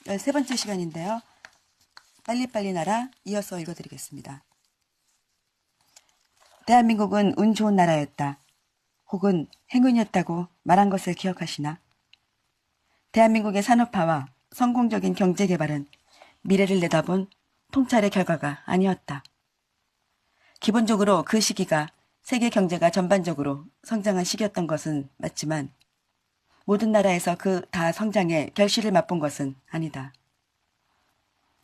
13번째 시간인데요. 빨리빨리 나라 이어서 읽어드리겠습니다. 대한민국은 운 좋은 나라였다. 혹은 행운이었다고 말한 것을 기억하시나? 대한민국의 산업화와 성공적인 경제개발은 미래를 내다본 통찰의 결과가 아니었다. 기본적으로 그 시기가 세계 경제가 전반적으로 성장한 시기였던 것은 맞지만 모든 나라에서 그 다 성장의 결실을 맛본 것은 아니다.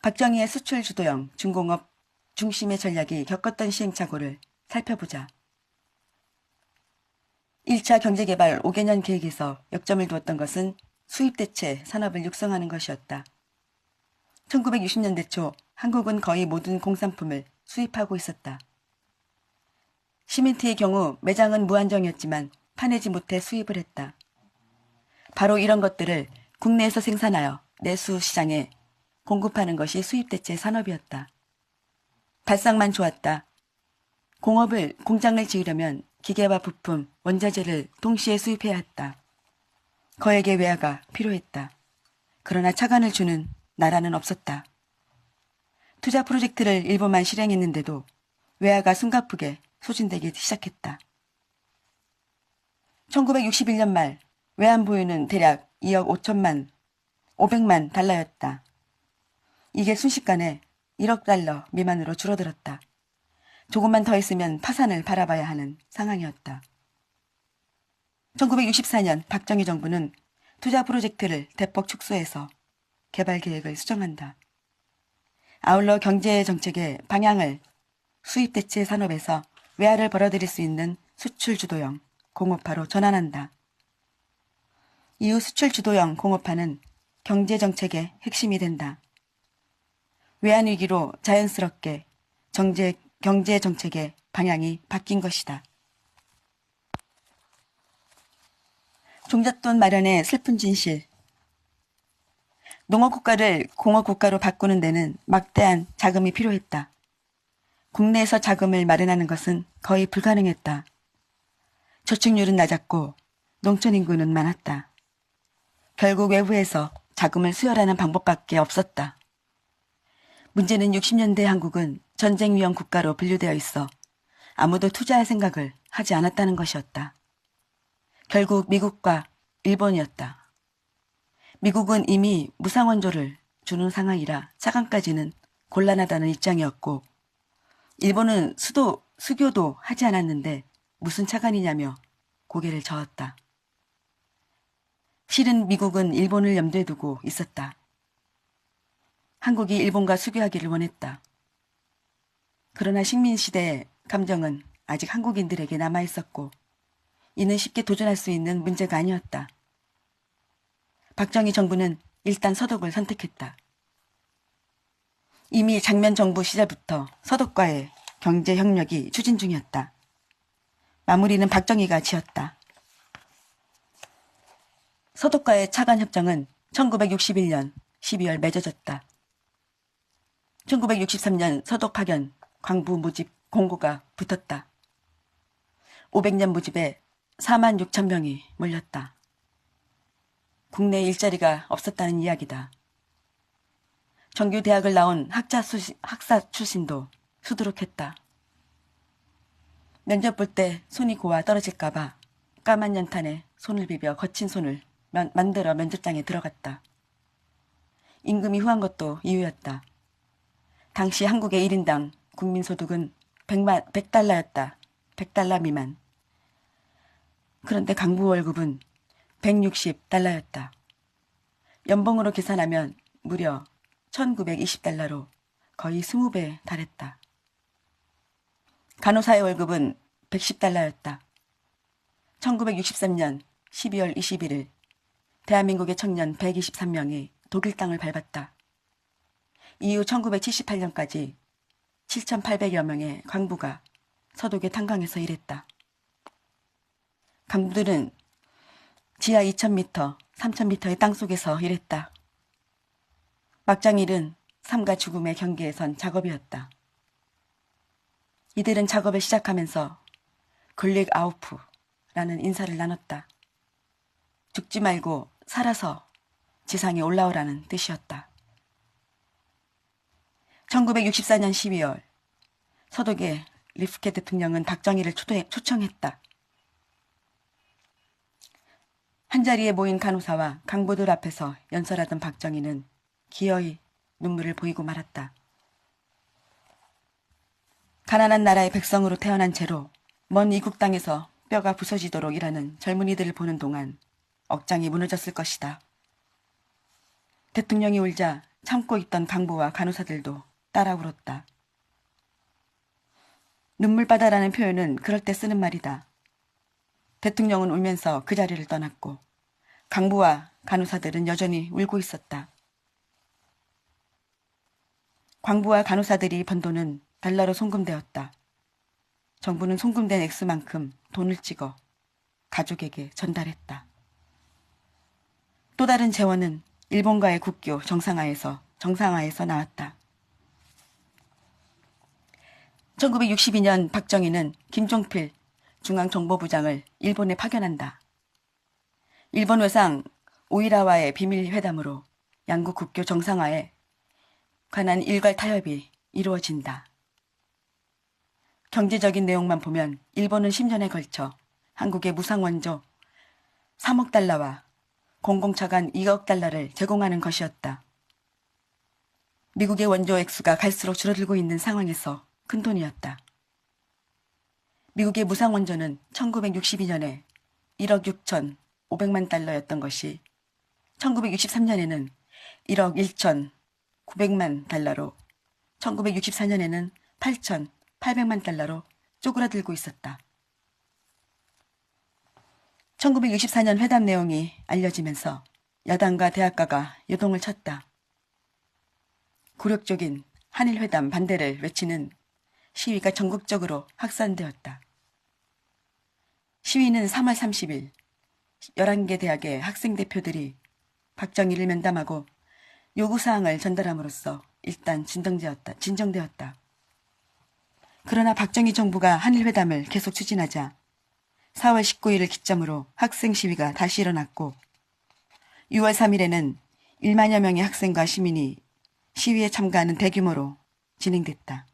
박정희의 수출 주도형 중공업 중심의 전략이 겪었던 시행착오를 살펴보자. 1차 경제개발 5개년 계획에서 역점을 두었던 것은 수입대체 산업을 육성하는 것이었다. 1960년대 초 한국은 거의 모든 공산품을 수입하고 있었다. 시멘트의 경우 매장은 무한정이었지만 파내지 못해 수입을 했다. 바로 이런 것들을 국내에서 생산하여 내수 시장에 공급하는 것이 수입대체 산업이었다. 발상만 좋았다. 공장을 지으려면 기계와 부품, 원자재를 동시에 수입해야 했다. 거액의 외화가 필요했다. 그러나 차관을 주는 나라는 없었다. 투자 프로젝트를 일부만 실행했는데도 외화가 숨가쁘게 소진되기 시작했다. 1961년 말 외환 보유는 대략 2억 500만 달러였다. 이게 순식간에 1억 달러 미만으로 줄어들었다. 조금만 더 있으면 파산을 바라봐야 하는 상황이었다. 1964년 박정희 정부는 투자 프로젝트를 대폭 축소해서 개발 계획을 수정한다. 아울러 경제 정책의 방향을 수입 대체 산업에서 외화를 벌어들일 수 있는 수출 주도형 공업화로 전환한다. 이후 수출 주도형 공업화는 경제 정책의 핵심이 된다. 외환 위기로 자연스럽게 경제 정책의 방향이 바뀐 것이다. 종잣돈 마련의 슬픈 진실. 농업국가를 공업국가로 바꾸는 데는 막대한 자금이 필요했다. 국내에서 자금을 마련하는 것은 거의 불가능했다. 저축률은 낮았고 농촌 인구는 많았다. 결국 외부에서 자금을 수혈하는 방법밖에 없었다. 문제는 60년대 한국은 전쟁 위험 국가로 분류되어 있어 아무도 투자할 생각을 하지 않았다는 것이었다. 결국 미국과 일본이었다. 미국은 이미 무상원조를 주는 상황이라 차관까지는 곤란하다는 입장이었고 일본은 수교도 하지 않았는데 무슨 차관이냐며 고개를 저었다. 실은 미국은 일본을 염두에 두고 있었다. 한국이 일본과 수교하기를 원했다. 그러나 식민시대의 감정은 아직 한국인들에게 남아있었고 이는 쉽게 도전할 수 있는 문제가 아니었다. 박정희 정부는 일단 서독을 선택했다. 이미 장면 정부 시절부터 서독과의 경제 협력이 추진 중이었다. 마무리는 박정희가 지었다. 서독과의 차관 협정은 1961년 12월 맺어졌다. 1963년 서독 파견 광부 모집 공고가 붙었다. 500년 모집에 4만 6천 명이 몰렸다. 국내 일자리가 없었다는 이야기다. 정규 대학을 나온 학사 출신도 수두룩했다. 면접 볼 때 손이 고와 떨어질까봐 까만 연탄에 손을 비벼 거친 손을 만들어 면접장에 들어갔다. 임금이 후한 것도 이유였다. 당시 한국의 1인당 국민소득은 100달러였다. 100달러 미만. 그런데 강부 월급은 160달러였다. 연봉으로 계산하면 무려 1920달러로 거의 20배 달했다. 간호사의 월급은 110달러였다. 1963년 12월 21일 대한민국의 청년 123명이 독일 땅을 밟았다. 이후 1978년까지 7,800여 명의 광부가 서독의 탄광에서 일했다. 강부들은 지하 2,000m, 3,000m의 땅속에서 일했다. 막장일은 삶과 죽음의 경계에 선 작업이었다. 이들은 작업을 시작하면서 글릭 아우프라는 인사를 나눴다. 죽지 말고 살아서 지상에 올라오라는 뜻이었다. 1964년 12월 서독에 리프케 대통령은 박정희를 초청했다. 한자리에 모인 간호사와 강부들 앞에서 연설하던 박정희는 기어이 눈물을 보이고 말았다. 가난한 나라의 백성으로 태어난 채로 먼 이국 땅에서 뼈가 부서지도록 일하는 젊은이들을 보는 동안 억장이 무너졌을 것이다. 대통령이 울자 참고 있던 강부와 간호사들도 따라 울었다. 눈물바다라는 표현은 그럴 때 쓰는 말이다. 대통령은 울면서 그 자리를 떠났고 강부와 간호사들은 여전히 울고 있었다. 광부와 간호사들이 번 돈은 달러로 송금되었다. 정부는 송금된 액수만큼 돈을 찍어 가족에게 전달했다. 또 다른 재원은 일본과의 국교 정상화에서 나왔다. 1962년 박정희는 김종필 중앙정보부장을 일본에 파견한다. 일본 외상 오이라와의 비밀회담으로 양국 국교 정상화에 관한 일괄 타협이 이루어진다. 경제적인 내용만 보면 일본은 10년에 걸쳐 한국에 무상원조 3억 달러와 공공차관 2억 달러를 제공하는 것이었다. 미국의 원조 액수가 갈수록 줄어들고 있는 상황에서 큰 돈이었다. 미국의 무상원조는 1962년에 1억 6,500만 달러였던 것이 1963년에는 1억 1,900만 달러로 1964년에는 8,800만 달러로 쪼그라들고 있었다. 1964년 회담 내용이 알려지면서 야당과 대학가가 요동을 쳤다. 굴욕적인 한일회담 반대를 외치는 시위가 전국적으로 확산되었다. 시위는 3월 30일 11개 대학의 학생 대표들이 박정희를 면담하고 요구사항을 전달함으로써 일단 진정되었다. 그러나 박정희 정부가 한일회담을 계속 추진하자 4월 19일을 기점으로 학생 시위가 다시 일어났고 6월 3일에는 1만여 명의 학생과 시민이 시위에 참가하는 대규모로 진행됐다.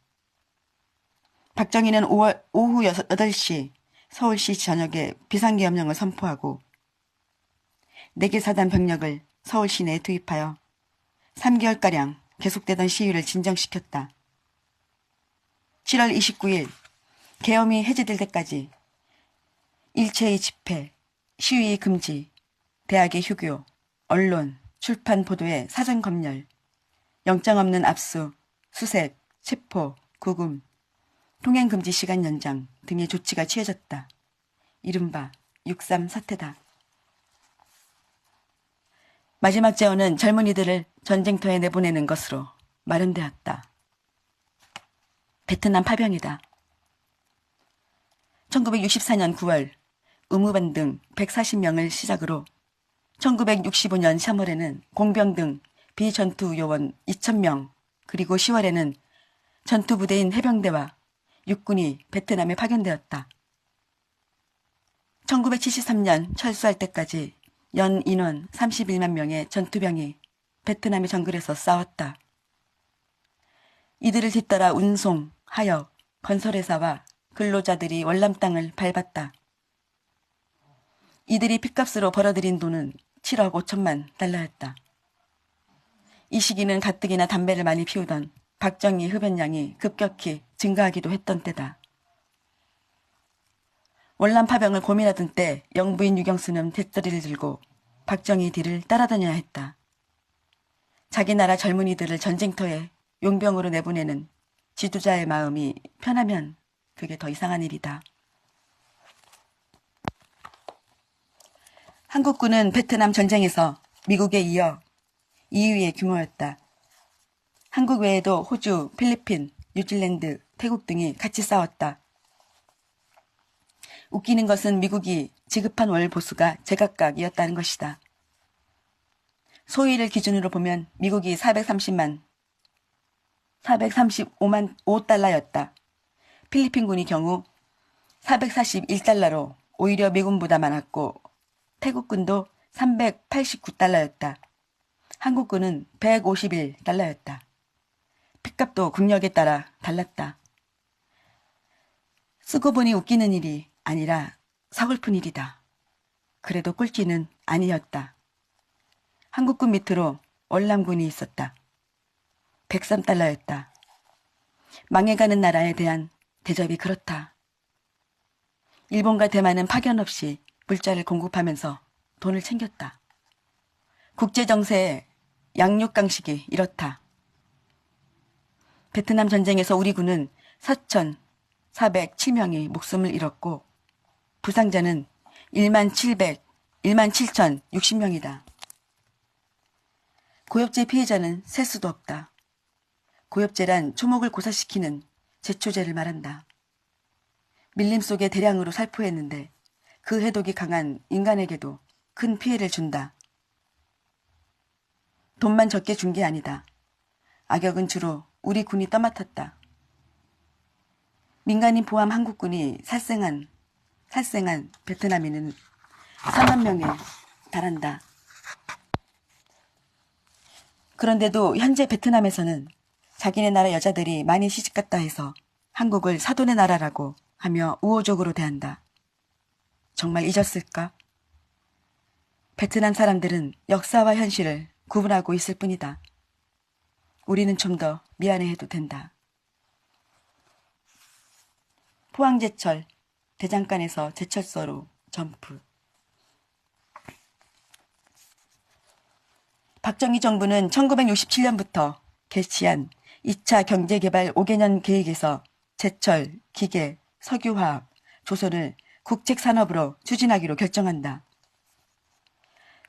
박정희는 오후 8시 서울시 전역에 비상계엄령을 선포하고 4개 사단 병력을 서울 시내에 투입하여 3개월가량 계속되던 시위를 진정시켰다. 7월 29일 계엄이 해제될 때까지 일체의 집회, 시위 금지, 대학의 휴교, 언론, 출판 보도의 사전 검열, 영장 없는 압수, 수색, 체포, 구금, 통행 금지 시간 연장 등의 조치가 취해졌다. 이른바 6.3 사태다. 마지막 재원은 젊은이들을 전쟁터에 내보내는 것으로 마련되었다. 베트남 파병이다. 1964년 9월 의무반 등 140명을 시작으로 1965년 3월에는 공병 등 비전투 요원 2,000명, 그리고 10월에는 전투부대인 해병대와 육군이 베트남에 파견되었다. 1973년 철수할 때까지 연 인원 31만 명의 전투병이 베트남의 정글에서 싸웠다. 이들을 뒤따라 운송, 하역, 건설회사와 근로자들이 월남 땅을 밟았다. 이들이 핏값으로 벌어들인 돈은 7억 5천만 달러였다. 이 시기는 가뜩이나 담배를 많이 피우던 박정희 흡연량이 급격히 증가하기도 했던 때다. 월남 파병을 고민하던 때 영부인 유경수는 뱃다리를 들고 박정희 뒤를 따라다녀야 했다. 자기 나라 젊은이들을 전쟁터에 용병으로 내보내는 지도자의 마음이 편하면 그게 더 이상한 일이다. 한국군은 베트남 전쟁에서 미국에 이어 2위의 규모였다. 한국 외에도 호주, 필리핀, 뉴질랜드, 태국 등이 같이 싸웠다. 웃기는 것은 미국이 지급한 월 보수가 제각각이었다는 것이다. 소위를 기준으로 보면 미국이 435만 5달러였다. 필리핀군이 경우 441달러로 오히려 미군보다 많았고 태국군도 389달러였다. 한국군은 151달러였다. 핏값도 국력에 따라 달랐다. 쓰고 보니 웃기는 일이 아니라 서글픈 일이다. 그래도 꼴찌는 아니었다. 한국군 밑으로 월남군이 있었다. 103달러였다. 망해가는 나라에 대한 대접이 그렇다. 일본과 대만은 파견 없이 물자를 공급하면서 돈을 챙겼다. 국제정세의 양육강식이 이렇다. 베트남 전쟁에서 우리 군은 4,407명이 목숨을 잃었고 부상자는 17,060명이다. 고엽제 피해자는 셀 수도 없다. 고엽제란 초목을 고사시키는 제초제를 말한다. 밀림 속에 대량으로 살포했는데 그 해독이 강한 인간에게도 큰 피해를 준다. 돈만 적게 준 게 아니다. 악역은 주로 우리 군이 떠맡았다. 민간인 포함 한국군이 살생한 베트남인은 4만 명에 달한다. 그런데도 현재 베트남에서는 자기네 나라 여자들이 많이 시집갔다 해서 한국을 사돈의 나라라고 하며 우호적으로 대한다. 정말 잊었을까? 베트남 사람들은 역사와 현실을 구분하고 있을 뿐이다. 우리는 좀 더 미안해해도 된다. 포항제철, 대장간에서 제철소로 점프. 박정희 정부는 1967년부터 개시한 2차 경제개발 5개년 계획에서 제철, 기계, 석유화학, 조선을 국책산업으로 추진하기로 결정한다.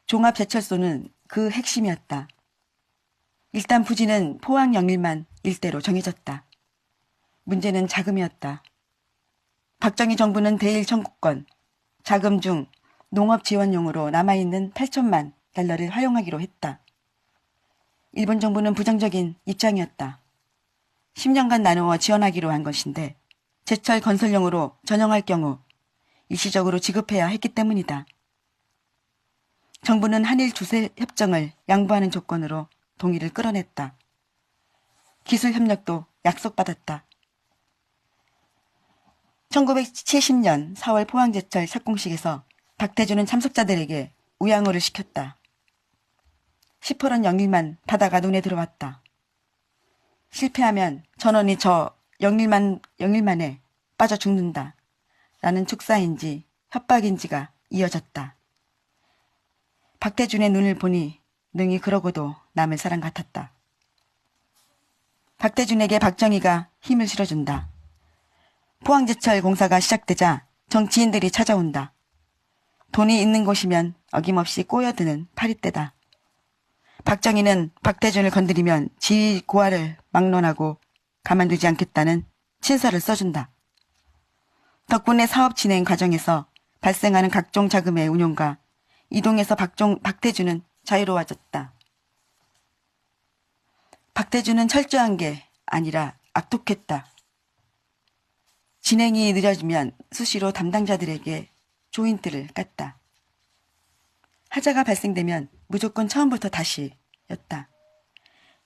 종합제철소는 그 핵심이었다. 일단 부지는 포항 영일만 일대로 정해졌다. 문제는 자금이었다. 박정희 정부는 대일 청구권, 자금 중 농업 지원용으로 남아있는 8천만 달러를 활용하기로 했다. 일본 정부는 부정적인 입장이었다. 10년간 나누어 지원하기로 한 것인데 제철 건설용으로 전용할 경우 일시적으로 지급해야 했기 때문이다. 정부는 한일 주세 협정을 양보하는 조건으로 동의를 끌어냈다. 기술 협력도 약속받았다. 1970년 4월 포항제철 착공식에서 박태준은 참석자들에게 우양호를 시켰다. 시퍼런 영일만 바다가 눈에 들어왔다. 실패하면 전원이 저 영일만에 빠져 죽는다. 라는 축사인지 협박인지가 이어졌다. 박태준의 눈을 보니 능히 그러고도 남의 사람 같았다. 박태준에게 박정희가 힘을 실어준다. 포항제철 공사가 시작되자 정치인들이 찾아온다. 돈이 있는 곳이면 어김없이 꼬여드는 파리떼다. 박정희는 박태준을 건드리면 지위 고하를 막론하고 가만두지 않겠다는 친서를 써준다. 덕분에 사업 진행 과정에서 발생하는 각종 자금의 운용과 이동에서 박태준은 자유로워졌다. 박태준은 철저한 게 아니라 악독했다. 진행이 늦어지면 수시로 담당자들에게 조인트를 깠다. 하자가 발생되면 무조건 처음부터 다시였다.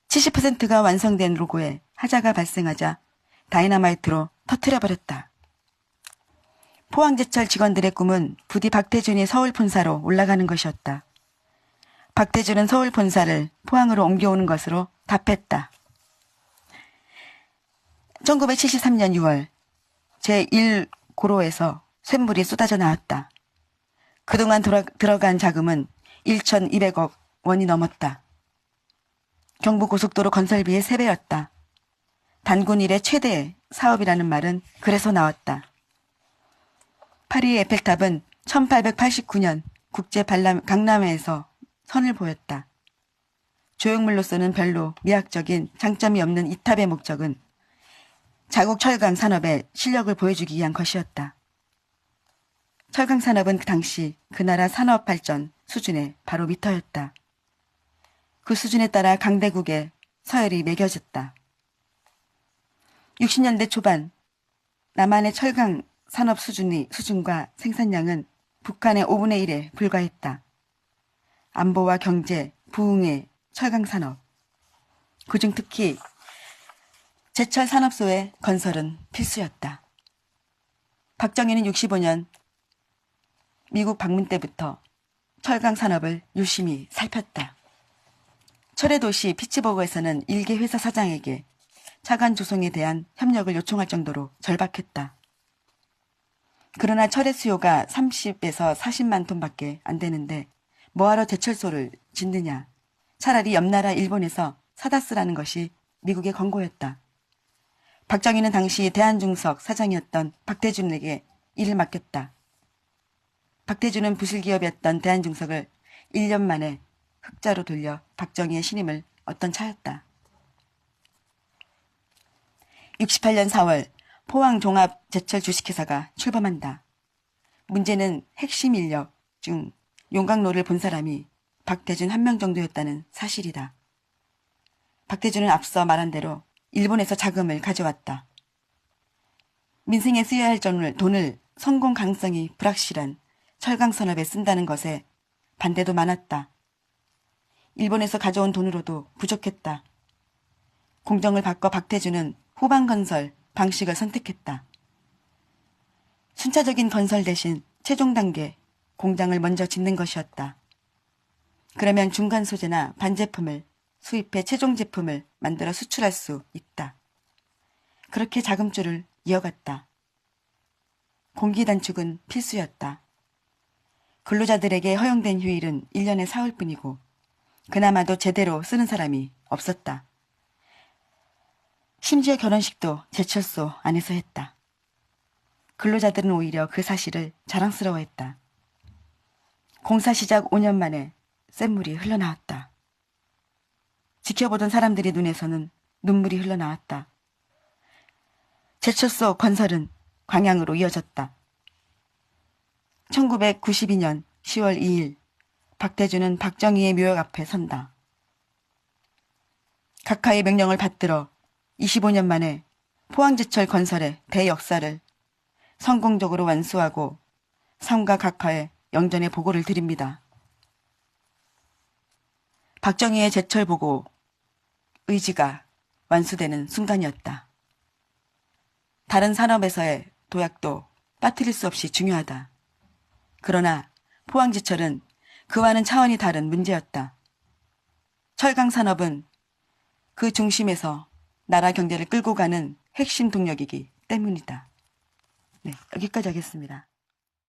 70%가 완성된 로고에 하자가 발생하자 다이너마이트로 터뜨려버렸다. 포항제철 직원들의 꿈은 부디 박태준이 서울 본사로 올라가는 것이었다. 박태준은 서울 본사를 포항으로 옮겨오는 것으로 답했다. 1973년 6월 제1고로에서 쇳물이 쏟아져 나왔다. 그동안 들어간 자금은 1,200억 원이 넘었다. 경부고속도로 건설비의 3배였다. 단군 이래 최대 사업이라는 말은 그래서 나왔다. 파리의 에펠탑은 1889년 국제박람회에서 선을 보였다. 조형물로서는 별로 미학적인 장점이 없는 이 탑의 목적은 자국 철강 산업의 실력을 보여주기 위한 것이었다. 철강 산업은 그 당시 그 나라 산업 발전 수준의 바로 미터였다. 그 수준에 따라 강대국의 서열이 매겨졌다. 60년대 초반 남한의 철강 산업 수준과 생산량은 북한의 5분의 1에 불과했다. 안보와 경제, 부흥의 철강 산업. 그중 특히 제철 산업소의 건설은 필수였다. 박정희는 65년 미국 방문 때부터 철강 산업을 유심히 살폈다. 철의 도시 피츠버그에서는 일개 회사 사장에게 차관 조성에 대한 협력을 요청할 정도로 절박했다. 그러나 철의 수요가 30에서 40만 톤밖에 안 되는데 뭐하러 제철소를 짓느냐. 차라리 옆나라 일본에서 사다 쓰라는 것이 미국의 권고였다. 박정희는 당시 대한중석 사장이었던 박대준에게 일을 맡겼다. 박대준은 부실기업이었던 대한중석을 1년 만에 흑자로 돌려 박정희의 신임을 얻던 차였다. 68년 4월 포항종합제철 주식회사가 출범한다. 문제는 핵심 인력 중 용광로를 본 사람이 박대준 한 명 정도였다는 사실이다. 박대준은 앞서 말한 대로 일본에서 자금을 가져왔다. 민생에 쓰여야 할 돈을 성공 가능성이 불확실한 철강 산업에 쓴다는 것에 반대도 많았다. 일본에서 가져온 돈으로도 부족했다. 공정을 바꿔 박대준은 후방건설 방식을 선택했다. 순차적인 건설 대신 최종 단계 공장을 먼저 짓는 것이었다. 그러면 중간 소재나 반제품을 수입해 최종 제품을 만들어 수출할 수 있다. 그렇게 자금줄을 이어갔다. 공기 단축은 필수였다. 근로자들에게 허용된 휴일은 1년에 4일뿐이고 그나마도 제대로 쓰는 사람이 없었다. 심지어 결혼식도 제철소 안에서 했다. 근로자들은 오히려 그 사실을 자랑스러워했다. 공사 시작 5년 만에 샘물이 흘러나왔다. 지켜보던 사람들의 눈에서는 눈물이 흘러나왔다. 제철소 건설은 광양으로 이어졌다. 1992년 10월 2일 박대준은 박정희의 묘역 앞에 선다. 각하의 명령을 받들어 25년 만에 포항제철 건설의 대역사를 성공적으로 완수하고 삼가 각하의 영전에 보고를 드립니다. 박정희의 제철 보고 의지가 완수되는 순간이었다. 다른 산업에서의 도약도 빠뜨릴 수 없이 중요하다. 그러나 포항제철은 그와는 차원이 다른 문제였다. 철강 산업은 그 중심에서 나라 경제를 끌고 가는 핵심 동력이기 때문이다. 네, 여기까지 하겠습니다.